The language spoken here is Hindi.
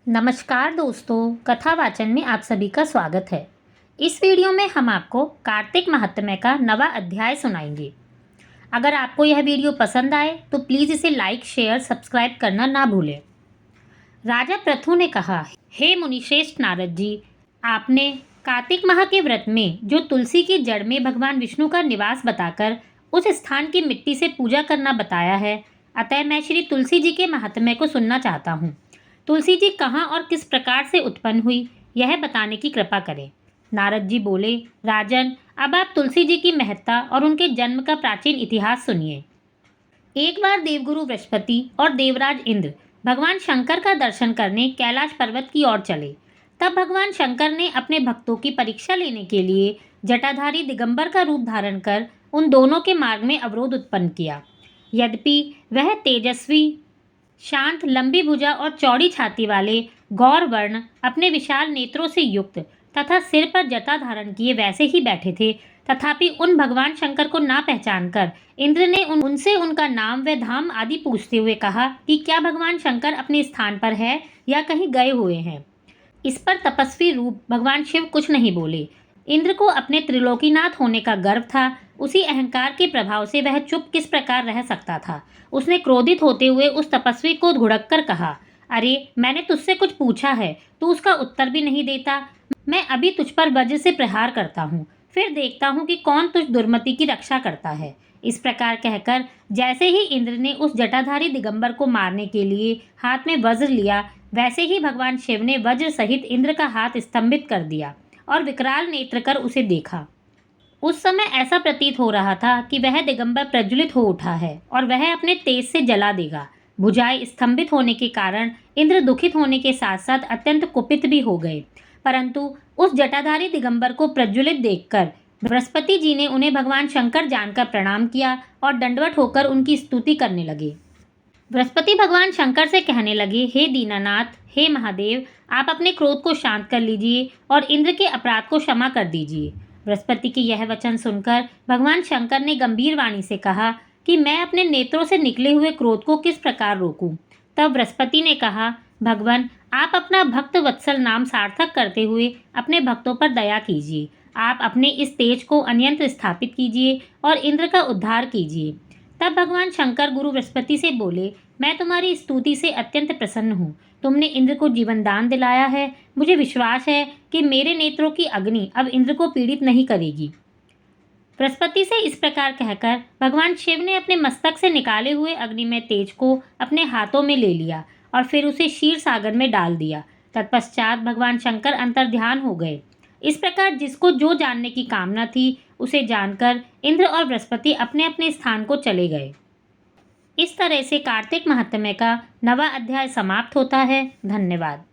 नमस्कार दोस्तों, कथा वाचन में आप सभी का स्वागत है। इस वीडियो में हम आपको कार्तिक महात्म्य का नवा अध्याय सुनाएंगे। अगर आपको यह वीडियो पसंद आए तो प्लीज़ इसे लाइक, शेयर, सब्सक्राइब करना ना भूलें। राजा पृथु ने कहा, हे मुनिश्रेष्ठ नारद जी, आपने कार्तिक माह के व्रत में जो तुलसी की जड़ में भगवान विष्णु का निवास बताकर उस स्थान की मिट्टी से पूजा करना बताया है, अतः मैं श्री तुलसी जी के महात्म्य को सुनना चाहता हूँ। तुलसी जी कहाँ और किस प्रकार से उत्पन्न हुई, यह बताने की कृपा करें। नारद जी बोले, राजन, अब आप तुलसी जी की महत्ता और उनके जन्म का प्राचीन इतिहास सुनिए। एक बार देवगुरु बृहस्पति और देवराज इंद्र भगवान शंकर का दर्शन करने कैलाश पर्वत की ओर चले। तब भगवान शंकर ने अपने भक्तों की परीक्षा लेने के लिए जटाधारी दिगंबर का रूप धारण कर उन दोनों के मार्ग में अवरोध उत्पन्न किया। यद्यपि वह तेजस्वी, शांत, लंबी भुजा और चौड़ी छाती वाले गौर वर्ण अपने विशाल नेत्रों से युक्त तथा सिर पर जटा धारण किए वैसे ही बैठे थे, तथापि उन भगवान शंकर को ना पहचानकर इंद्र ने उनसे उनका नाम व धाम आदि पूछते हुए कहा कि क्या भगवान शंकर अपने स्थान पर है या कहीं गए हुए हैं। इस पर तपस्वी रूप भगवान शिव कुछ नहीं बोले। इंद्र को अपने त्रिलोकीनाथ होने का गर्व था। उसी अहंकार के प्रभाव से वह चुप किस प्रकार रह सकता था। उसने क्रोधित होते हुए उस तपस्वी को धुड़क कर कहा, अरे, मैंने तुझसे कुछ पूछा है, तू उसका उत्तर भी नहीं देता। मैं अभी तुझ पर वज्र से प्रहार करता हूँ, फिर देखता हूँ कि कौन तुझ दुर्मति की रक्षा करता है। इस प्रकार कहकर जैसे ही इंद्र ने उस जटाधारी दिगंबर को मारने के लिए हाथ में वज्र लिया, वैसे ही भगवान शिव ने वज्र सहित इंद्र का हाथ स्तंभित कर दिया और विकराल नेत्र कर उसे देखा। उस समय ऐसा प्रतीत हो रहा था कि वह दिगंबर प्रज्वलित हो उठा है और वह अपने तेज से जला देगा। भुजाएं स्तंभित होने के कारण इंद्र दुखित होने के साथ साथ अत्यंत कुपित भी हो गए, परंतु उस जटाधारी दिगंबर को प्रज्वलित देखकर बृहस्पति जी ने उन्हें भगवान शंकर जानकर प्रणाम किया और दंडवत होकर उनकी स्तुति करने लगे। बृहस्पति भगवान शंकर से कहने लगे, हे दीनानाथ, हे महादेव, आप अपने क्रोध को शांत कर लीजिए और इंद्र के अपराध को क्षमा कर दीजिए। बृहस्पति के यह वचन सुनकर भगवान शंकर ने गंभीर वाणी से कहा कि मैं अपने नेत्रों से निकले हुए क्रोध को किस प्रकार रोकूं। तब बृहस्पति ने कहा, भगवान, आप अपना भक्त वत्सल नाम सार्थक करते हुए अपने भक्तों पर दया कीजिए। आप अपने इस तेज को अन्यंत्र स्थापित कीजिए और इंद्र का उद्धार कीजिए। तब भगवान शंकर गुरु बृहस्पति से बोले, मैं तुम्हारी स्तुति से अत्यंत प्रसन्न हूँ। तुमने इंद्र को जीवन दान दिलाया है। मुझे विश्वास है कि मेरे नेत्रों की अग्नि अब इंद्र को पीड़ित नहीं करेगी। बृहस्पति से इस प्रकार कहकर भगवान शिव ने अपने मस्तक से निकाले हुए अग्निमय तेज को अपने हाथों में ले लिया और फिर उसे क्षीर सागर में डाल दिया। तत्पश्चात भगवान शंकर अंतर्ध्यान हो गए। इस प्रकार जिसको जो जानने की कामना थी, उसे जानकर इंद्र और बृहस्पति अपने अपने स्थान को चले गए। इस तरह से कार्तिक महात्म्य का नवा अध्याय समाप्त होता है। धन्यवाद।